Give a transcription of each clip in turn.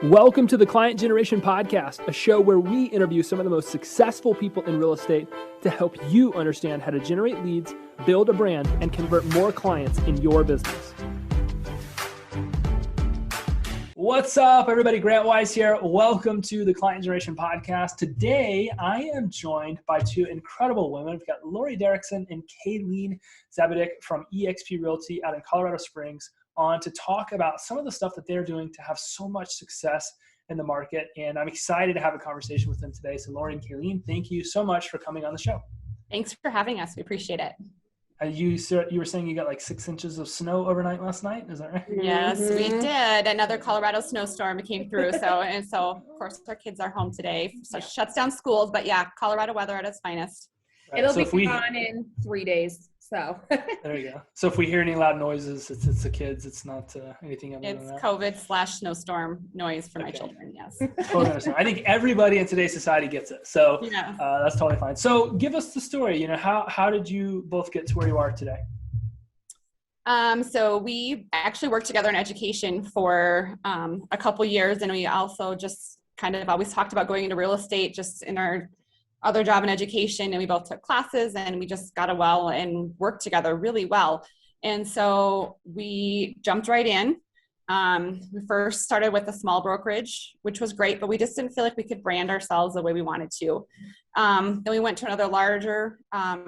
Welcome to the Client Generation Podcast, a show where we interview some of the most successful people in real estate to help you understand how to generate leads, build a brand, and convert more clients in your business. What's up, everybody? Grant Wise here. Welcome to the Client Generation Podcast. Today, I am joined by two incredible women. We've got Laurie Derickson and Kalene Zaabadick from eXp Realty out in Colorado Springs on to talk about some of the stuff that they're doing to have so much success in the market. And I'm excited to have a conversation with them today. So Laurie and Kalene, thank you so much for coming on the show. Thanks for having us. We appreciate it. You were saying you got like 6 inches of snow overnight last night. Is that right? Yes, we did. Another Colorado snowstorm came through. So of course our kids are home today. So it shuts down schools, but yeah, Colorado weather at its finest. Right. It'll be gone in 3 days. So there you go. So if we hear any loud noises, it's the kids. It's not anything other than that. It's COVID/snowstorm noise for my children. Yes. Totally understand. I think everybody in today's society gets it. So that's totally fine. So give us the story. You know, how did you both get to where you are today? So we actually worked together in education for a couple years, and we also just kind of always talked about going into real estate just in our other job in education, and we both took classes and we just got well and worked together really well. And so we jumped right in. We first started with a small brokerage, which was great, but we just didn't feel like we could brand ourselves the way we wanted to. Then we went to another larger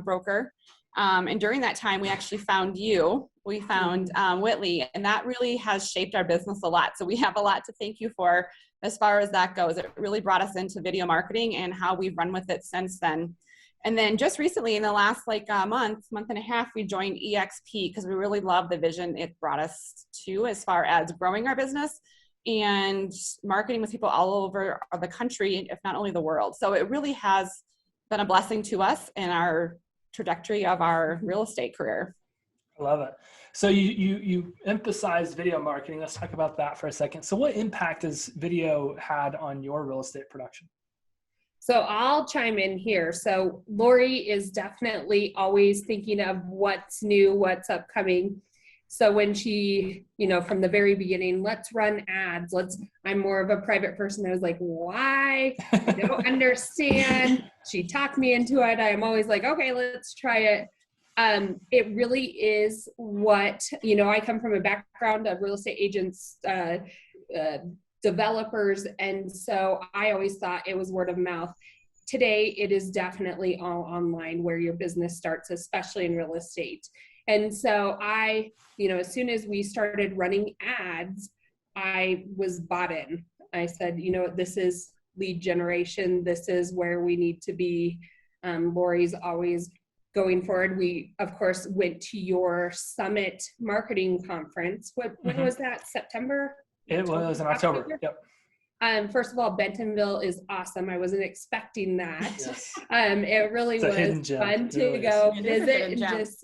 broker. And during that time, we actually found you. We found Witly, and that really has shaped our business a lot. So we have a lot to thank you for as far as that goes. It really brought us into video marketing and how we've run with it since then. And then just recently in the last month and a half, we joined eXp because we really love the vision it brought us to as far as growing our business and marketing with people all over the country, if not only the world. So it really has been a blessing to us in our trajectory of our real estate career. I love it. So you emphasized video marketing. Let's talk about that for a second. So what impact has video had on your real estate production? So I'll chime in here. So Laurie is definitely always thinking of what's new, what's upcoming. So when she, from the very beginning, let's run ads. I'm more of a private person. I was like, why? I don't understand. She talked me into it. I'm always like, okay, let's try it. It really is what, I come from a background of real estate agents, developers. And so I always thought it was word of mouth. Today, it is definitely all online where your business starts, especially in real estate. And so as soon as we started running ads, I was bought in. I said, this is lead generation. This is where we need to be. Laurie's always going forward. We, of course, went to your summit marketing conference. When was that? September? It was in October. Yep. First of all, Bentonville is awesome. I wasn't expecting that. Yes. It really was fun to go visit.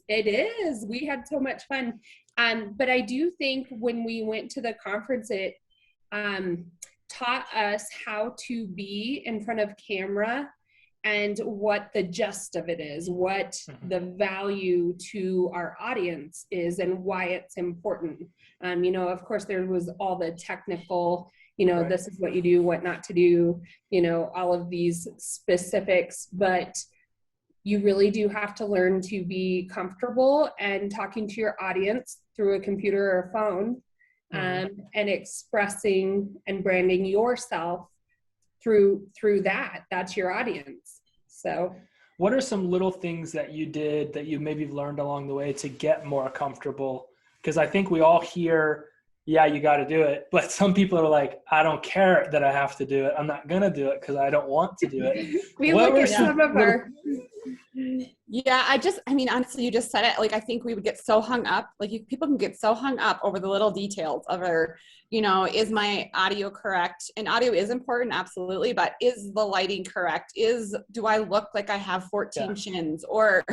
It is. We had so much fun. But I do think when we went to the conference, it taught us how to be in front of camera and what the gist of it is, what the value to our audience is and why it's important. Of course, there was all the technical, right. This is what you do, what not to do, all of these specifics, but you really do have to learn to be comfortable and talking to your audience through a computer or a phone, and expressing and branding yourself through that. That's your audience. So what are some little things that you did that you maybe learned along the way to get more comfortable? Because I think we all hear, yeah, you got to do it. But some people are like, I don't care that I have to do it. I'm not going to do it because I don't want to do it. We look at some of our... Yeah, honestly, you just said it. I think we would get so hung up. People can get so hung up over the little details of is my audio correct? And audio is important, absolutely. But is the lighting correct? Do I look like I have 14 shins? Or,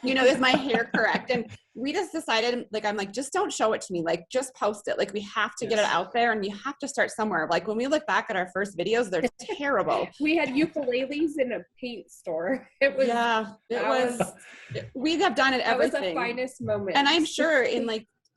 is my hair correct? And we just decided, I'm like, just don't show it to me. Just post it. We have to get it out there, and you have to start somewhere. When we look back at our first videos, they're terrible. We had ukuleles in a paint store. We have done it everything. That was the finest moment. And I'm sure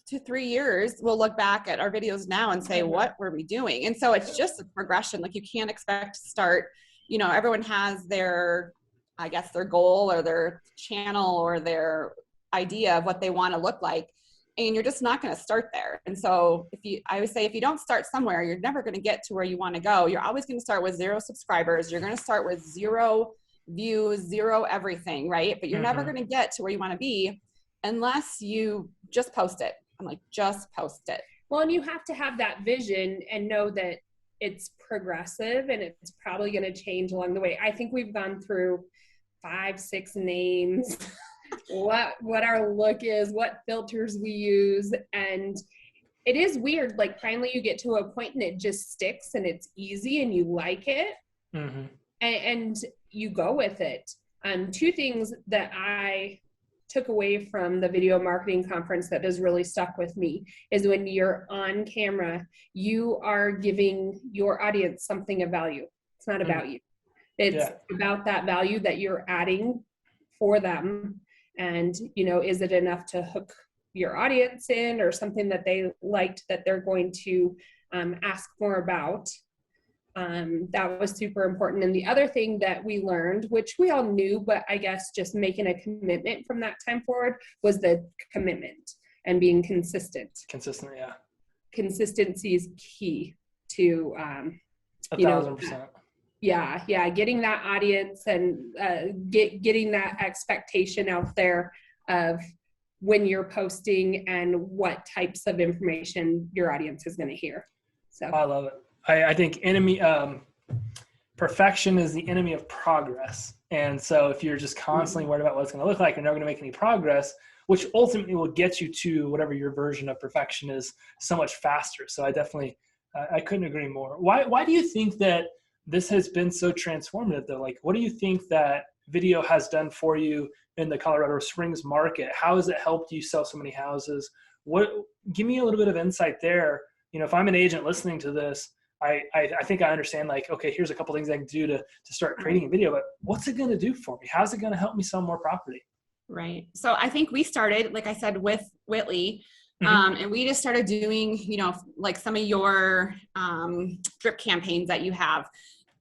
to to 3 years, we'll look back at our videos now and say, what were we doing? And so it's just a progression. Like, you can't expect to start, everyone has their, I guess, their goal or their channel or their idea of what they want to look like. And you're just not going to start there. And so I always say, if you don't start somewhere, you're never going to get to where you want to go. You're always going to start with 0 subscribers. You're going to start with 0 views, 0 everything, right? But you're never going to get to where you want to be unless you just post it. I'm like, just post it. Well, and you have to have that vision and know that it's progressive and it's probably going to change along the way. I think we've gone through 5, 6 names, what our look is, what filters we use. And it is weird. Like, finally you get to a point and it just sticks and it's easy and you like it. And you go with it. 2 things that I took away from the video marketing conference that has really stuck with me is when you're on camera, you are giving your audience something of value. It's not about you. It's about that value that you're adding for them. And, is it enough to hook your audience in, or something that they liked that they're going to ask more about? That was super important. And the other thing that we learned, which we all knew, but I guess just making a commitment from that time forward, was the commitment and being consistent. Consistency is key to, 1,000%. Yeah. Getting that audience and getting that expectation out there of when you're posting and what types of information your audience is going to hear. So I love it. I think perfection is the enemy of progress. And so if you're just constantly worried about what it's going to look like, you're never going to make any progress, which ultimately will get you to whatever your version of perfection is so much faster. So I definitely, I couldn't agree more. Why do you think that this has been so transformative though? Like, what do you think that video has done for you in the Colorado Springs market? How has it helped you sell so many houses? Give me a little bit of insight there. If I'm an agent listening to this, I think I understand, like, okay, here's a couple things I can do to start creating a video, but what's it going to do for me? How's it going to help me sell more property? Right. So I think we started, like I said, with Witly, and we just started doing, like some of your drip campaigns that you have.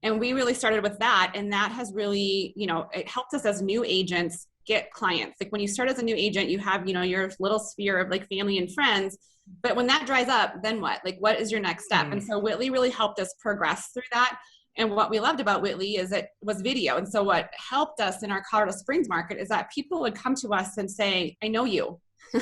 And we really started with that. And that has really, it helped us as new agents get clients. Like, when you start as a new agent, you have, your little sphere of like family and friends. But when that dries up, then what? Like, what is your next step? And so Witly really helped us progress through that. And what we loved about Witly is it was video. And so what helped us in our Colorado Springs market is that people would come to us and say, I know you.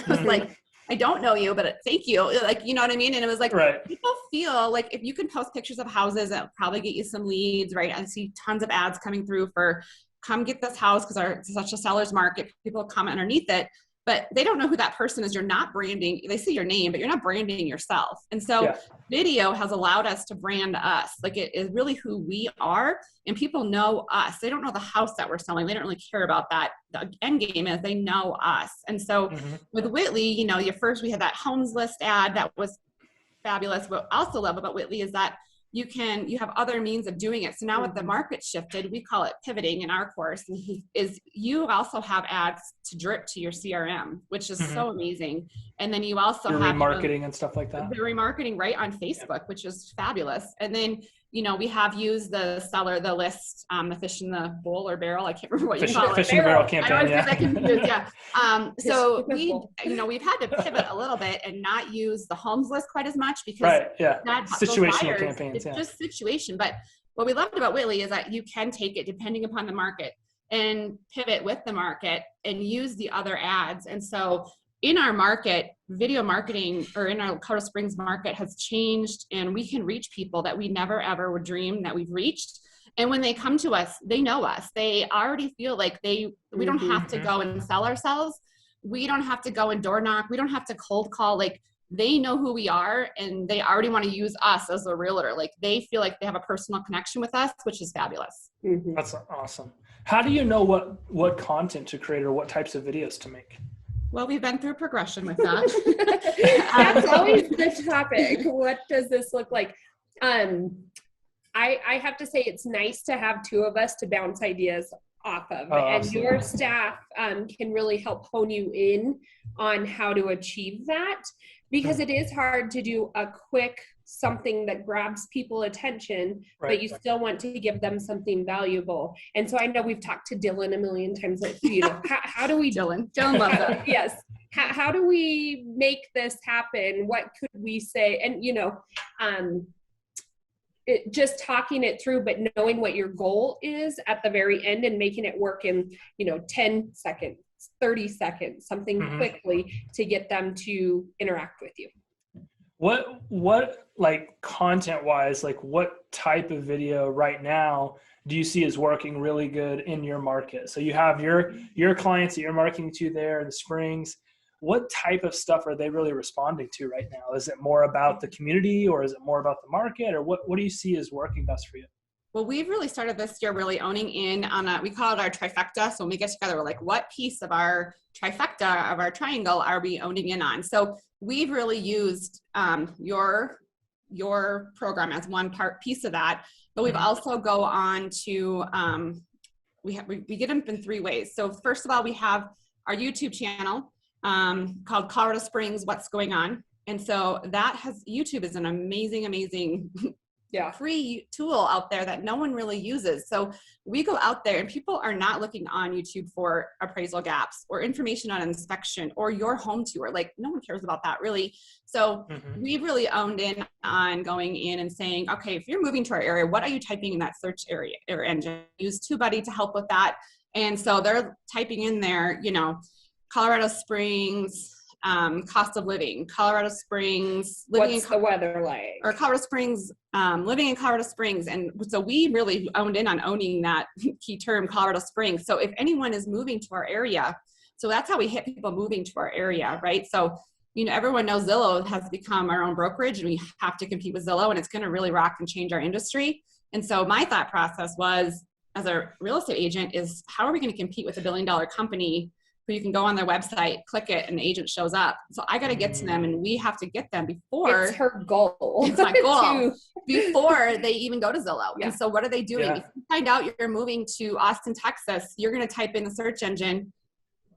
Like, I don't know you, but thank you. Like, you know what I mean? And it was like, people feel like if you can post pictures of houses, it'll probably get you some leads, right? I see tons of ads coming through for come get this house because it's such a seller's market. People comment underneath it. But they don't know who that person is. You're not branding. They see your name, but you're not branding yourself. And so video has allowed us to brand us. Like, it is really who we are, and people know us. They don't know the house that we're selling. They don't really care about that. The end game is they know us. And so with Witly, we had that homes list ad that was fabulous. What I also love about Witly is that you have other means of doing it. So now with the market shifted, we call it pivoting in our course, is you also have ads to drip to your CRM, which is so amazing. And then you also have remarketing and stuff like that. The remarketing right on Facebook, which is fabulous. And then, we have used the seller, the list, the fish in the bowl or barrel. I can't remember what you call it. Fish in the barrel campaign. I always get that confused. So we've had to pivot a little bit and not use the homes list quite as much because situational campaigns. It's just situation. But what we loved about Witly is that you can take it depending upon the market and pivot with the market and use the other ads. And so in our market, video marketing, or in our Colorado Springs market, has changed, and we can reach people that we never ever would dream that we've reached. And when they come to us, they know us. They already feel like we don't have to go and sell ourselves. We don't have to go and door knock. We don't have to cold call. Like, they know who we are, and they already want to use us as a realtor. Like, they feel like they have a personal connection with us, which is fabulous. That's awesome. How do you know what content to create or what types of videos to make? Well, we've been through progression with that. That's always the topic. What does this look like? I have to say, it's nice to have 2 of us to bounce ideas off of. Oh, and absolutely. your staff can really help hone you in on how to achieve that, because it is hard to do a quick something that grabs people attention, but you still want to give them something valuable. And so I know we've talked to Dylan a million times, like, you know, how do we Dylan loves that. Yes. How do we make this happen? What could we say? And, you know, just talking it through, but knowing what your goal is at the very end and making it work in, you know, 10 seconds, 30 seconds, something quickly to get them to interact with you. What like content wise, like what type of video right now do you see is working really good in your market? So you have your clients that you're marketing to there in the Springs. What type of stuff are they really responding to right now? Is it more about the community, or is it more about the market, or what do you see is working best for you? Well, we've really started this year really owning in on we call it our trifecta. So when we get together, we're like, what piece of our trifecta, of our triangle, are we owning in on? So we've really used your program as one piece of that, but we've also go on to, we get them in 3 ways. So first of all, we have our YouTube channel called Colorado Springs, What's Going On. And so YouTube is an amazing free tool out there that no one really uses. So we go out there and people are not looking on YouTube for appraisal gaps or information on inspection or your home tour. Like, no one cares about that really. So we've really owned in on going in and saying, okay, if you're moving to our area, what are you typing in that search area or engine? Use TubeBuddy to help with that. And so they're typing in there, you know, Colorado Springs, cost of living, Colorado Springs, what's the weather like, or Colorado Springs, living in Colorado Springs. And so we really owned in on owning that key term, Colorado Springs. So if anyone is moving to our area, so that's how we hit people moving to our area, right? So, you know, everyone knows Zillow has become our own brokerage and we have to compete with Zillow, and it's going to really rock and change our industry. And so my thought process was, as a real estate agent, is how are we going to compete with $1 billion company who you can go on their website, click it, and the agent shows up. So I got to get to them, and we have to get them before. It's her goal. It's my goal. Before they even go to Zillow. Yeah. And so what are they doing? Yeah. If you find out you're moving to Austin, Texas, you're going to type in the search engine,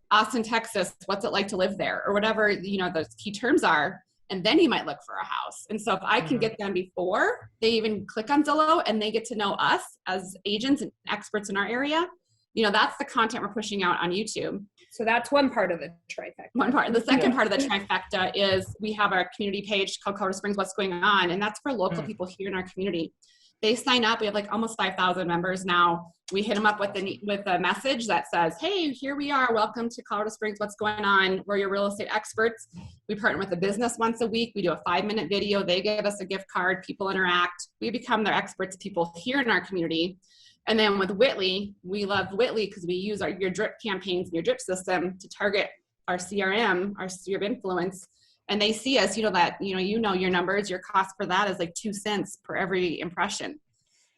Austin, Texas, what's it like to live there? Or whatever, you know, those key terms are. And then you might look for a house. And so if I can get them before they even click on Zillow and they get to know us as agents and experts in our area, you know, that's the content we're pushing out on YouTube. So that's one part of the trifecta. One part. The second part of the trifecta is we have our community page called Colorado Springs, What's Going On? And that's for local people here in our community. They sign up. We have like almost 5,000 members now. We hit them up with a message that says, hey, here we are. Welcome to Colorado Springs. What's going on? We're your real estate experts. We partner with a business once a week. We do a 5-minute video. They give us a gift card. People interact. We become their experts, people here in our community. And then with Witly, we love Witly because we use your drip campaigns and your drip system to target our CRM, our sphere of influence. And they see us, you know your numbers, your cost for that is like 2 cents per every impression.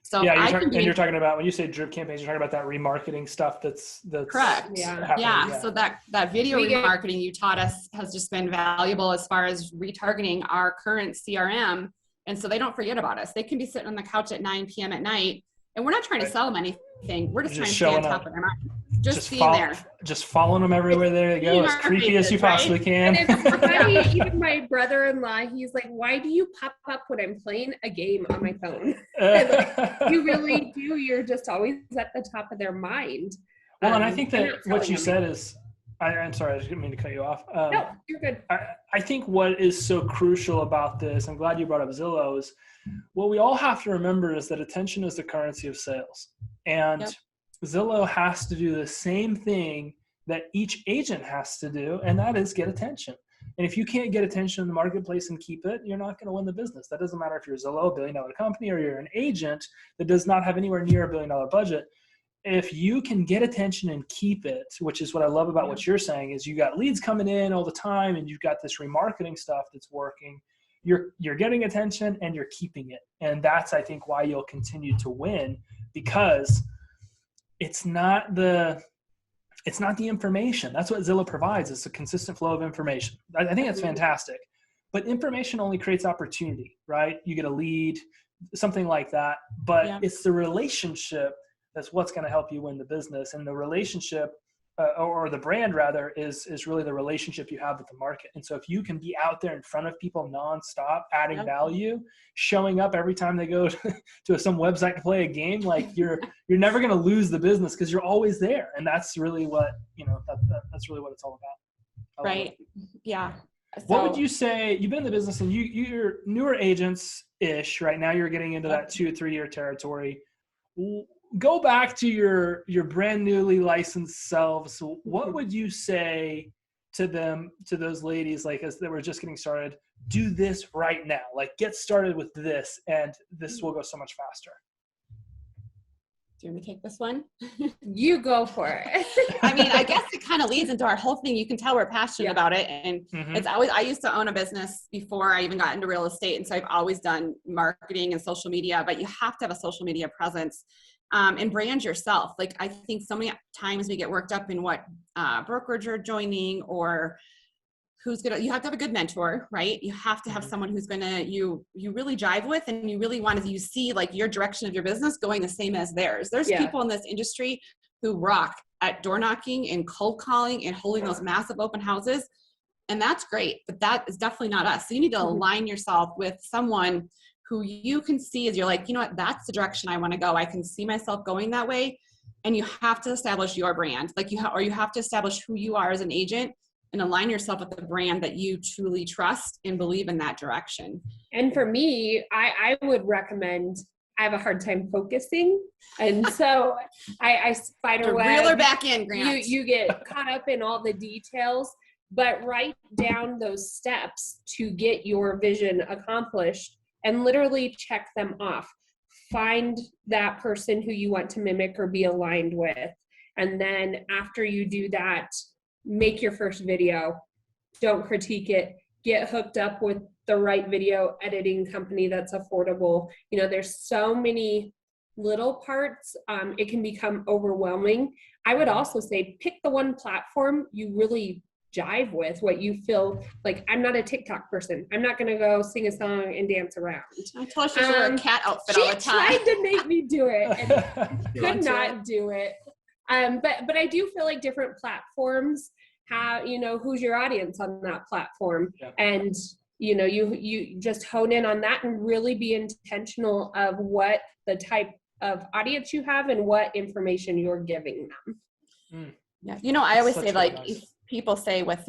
So yeah, you're talking about, when you say drip campaigns, you're talking about that remarketing stuff that's correct. Yeah. So that video remarketing you taught us has just been valuable as far as retargeting our current CRM. And so they don't forget about us. They can be sitting on the couch at 9 p.m. at night. And we're not trying to sell them anything. We're just trying to stay on top of their mind. Just being there. Just following them everywhere they go, as creepy as you possibly can. And it's funny, even my brother-in-law, he's like, why do you pop up when I'm playing a game on my phone? Like, you really do. You're just always at the top of their mind. Well, and I think that what you said is, I'm sorry, I didn't mean to cut you off. No, you're good. I think what is so crucial about this, I'm glad you brought up Zillow, is what we all have to remember is that attention is the currency of sales. And Zillow has to do the same thing that each agent has to do, and that is get attention. And if you can't get attention in the marketplace and keep it, you're not going to win the business. That doesn't matter if you're Zillow, $1 billion company, or you're an agent that does not have anywhere near $1 billion budget. If you can get attention and keep it, which is what I love about what you're saying, is you got leads coming in all the time and you've got this remarketing stuff that's working. You're getting attention and you're keeping it. And that's, I think, why you'll continue to win, because it's not the information. That's what Zillow provides. It's a consistent flow of information. I think that's fantastic. But information only creates opportunity, right? You get a lead, something like that. But it's the relationship That's what's going to help you win the business. And the relationship or the brand rather is really the relationship you have with the market. And so if you can be out there in front of people nonstop, adding value, showing up every time they go to some website to play a game, like you're never going to lose the business because you're always there. And that's really what, that's really what it's all about. Right. Yeah. So, what would you say, you've been in the business and you're newer agents-ish right now, you're getting into that 2-3 year territory. Go back to your brand newly licensed selves. What would you say to them, to those ladies, like as they were just getting started, do this right now, like get started with this and this will go so much faster? Do you want me to take this one? You go for it. I mean, I guess it kind of leads into our whole thing. You can tell we're passionate about it. And it's always, I used to own a business before I even got into real estate. And so I've always done marketing and social media, but you have to have a social media presence and brand yourself. Like, I think so many times we get worked up in what brokerage you're joining or you have to have a good mentor, right? You have to have someone who's gonna, you really jive with, and you really want to, you see like your direction of your business going the same as theirs. There's people in this industry who rock at door knocking and cold calling and holding those massive open houses. And that's great, but that is definitely not us. So you need to align yourself with someone who you can see as you're like, you know what, that's the direction I want to go. I can see myself going that way. And you have to establish your brand. Like you have to establish who you are as an agent and align yourself with the brand that you truly trust and believe in that direction. And for me, I would recommend, I have a hard time focusing. And so I spider web. Reel her back in, Grant. You get caught up in all the details, but write down those steps to get your vision accomplished and literally check them off. Find that person who you want to mimic or be aligned with. And then after you do that, make your first video. Don't critique it. Get hooked up with the right video editing company that's affordable. You know, there's so many little parts. It can become overwhelming. I would also say pick the one platform you really jive with, what you feel like. I'm not a TikTok person. I'm not going to go sing a song and dance around. I told her she should wear a cat outfit all the time. She tried to make me do it and could not do it. But I do feel like different platforms have, who's your audience on that platform. And, you just hone in on that and really be intentional of what the type of audience you have and what information you're giving them. Yeah. I always say, like, if people say with,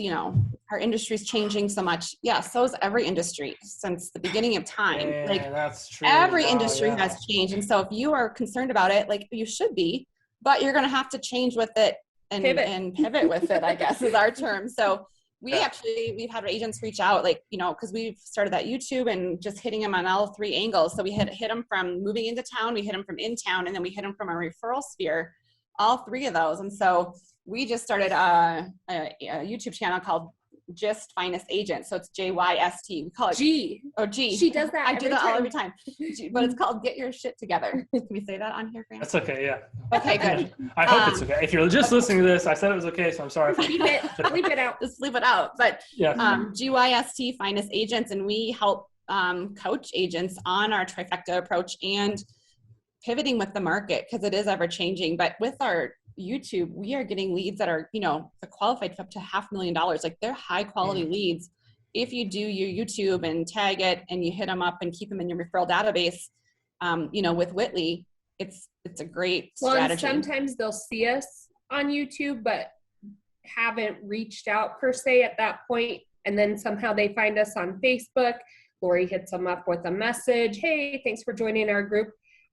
our industry's changing so much. Yeah. So is every industry since the beginning of time. That's true. Every industry has changed. And so if you are concerned about it, like you should be, but you're going to have to change with it and pivot with it, I guess is our term. So we've had our agents reach out, like, because we've started that YouTube and just hitting them on all three angles. So we hit them from moving into town, we hit them from in town, and then we hit them from our referral sphere, all three of those. And so we just started a YouTube channel called Just Finest Agent. So it's JYST. We call it G. Oh, G. She does that. I do that every time. But it's called Get Your Shit Together. Can we say that on here, Grant? That's okay. Yeah. Okay, good. I hope it's okay. If you're just listening to this, I said it was okay, so I'm sorry. Leave it out. Just leave it out. But GYST Finest Agents, and we help coach agents on our trifecta approach and pivoting with the market because it is ever changing. But with our YouTube, we are getting leads that are, qualified for up to $500,000. Like, they're high quality leads. If you do your YouTube and tag it and you hit them up and keep them in your referral database, with Witly, it's a great strategy. And sometimes they'll see us on YouTube, but haven't reached out per se at that point. And then somehow they find us on Facebook. Laurie hits them up with a message. Hey, thanks for joining our group.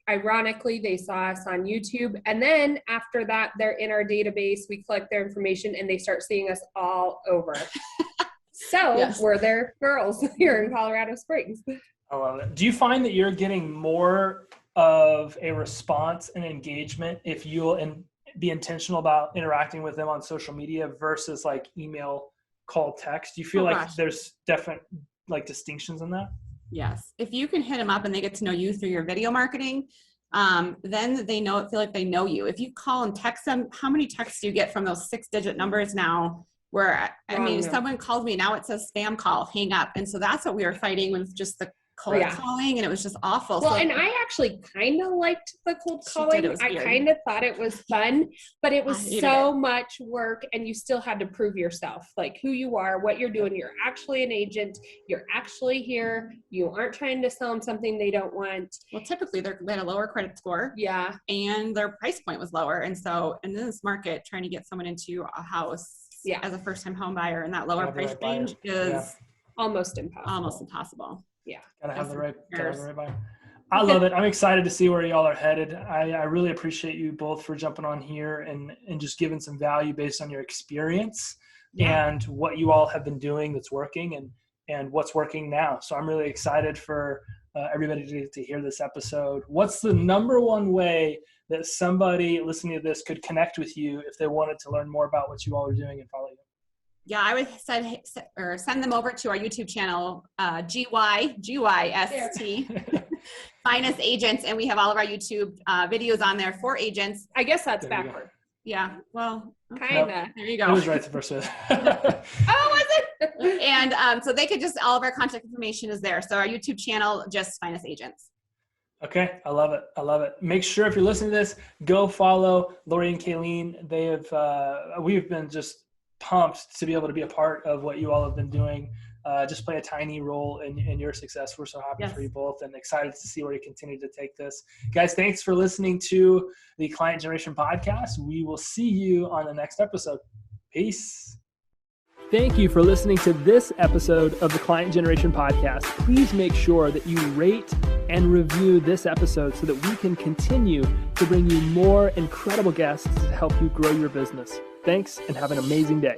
Ironically, they saw us on YouTube. And then after that, they're in our database. We collect their information and they start seeing us all over. So we're their girls here in Colorado Springs. I love it. Do you find that you're getting more of a response and engagement if you'll be intentional about interacting with them on social media versus like email, call, text? Do you feel there's different distinctions in that? Yes. If you can hit them up and they get to know you through your video marketing, then they feel like they know you. If you call and text them, how many texts do you get from those 6-digit numbers now where, if someone calls me now, it says spam call, hang up. And so that's what we were fighting with just the cold calling, and it was just awful. Well, and I actually kind of liked the cold calling. I kind of thought it was fun, but it was so much work, and you still had to prove yourself, like who you are, what you're doing. You're actually an agent. You're actually here. You aren't trying to sell them something they don't want. Well, typically they had a lower credit score. Yeah. And their price point was lower. And so in this market, trying to get someone into a house as a first-time home buyer in that lower price range is almost impossible. Yeah. Gotta have the right buyer. I love it. I'm excited to see where y'all are headed. I really appreciate you both for jumping on here and just giving some value based on your experience and what you all have been doing that's working and what's working now. So I'm really excited for everybody to hear this episode. What's the number one way that somebody listening to this could connect with you if they wanted to learn more about what you all are doing and follow you? Yeah, I would send them over to our YouTube channel, GYST, Finest Agents, and we have all of our YouTube videos on there for agents. I guess that's backward. Yeah, well, kind of. There you go. It was right the first way. Oh, was it? And so they could just, all of our contact information is there. So our YouTube channel, just Finest Agents. Okay. I love it. Make sure if you're listening to this, go follow Laurie and Kalene. They have, we've been just pumped to be able to be a part of what you all have been doing. Just play a tiny role in your success. We're so happy for you both and excited to see where you continue to take this. Guys, thanks for listening to the Client Generation Podcast. We will see you on the next episode. Peace. Thank you for listening to this episode of the Client Generation Podcast. Please make sure that you rate and review this episode so that we can continue to bring you more incredible guests to help you grow your business. Thanks and have an amazing day.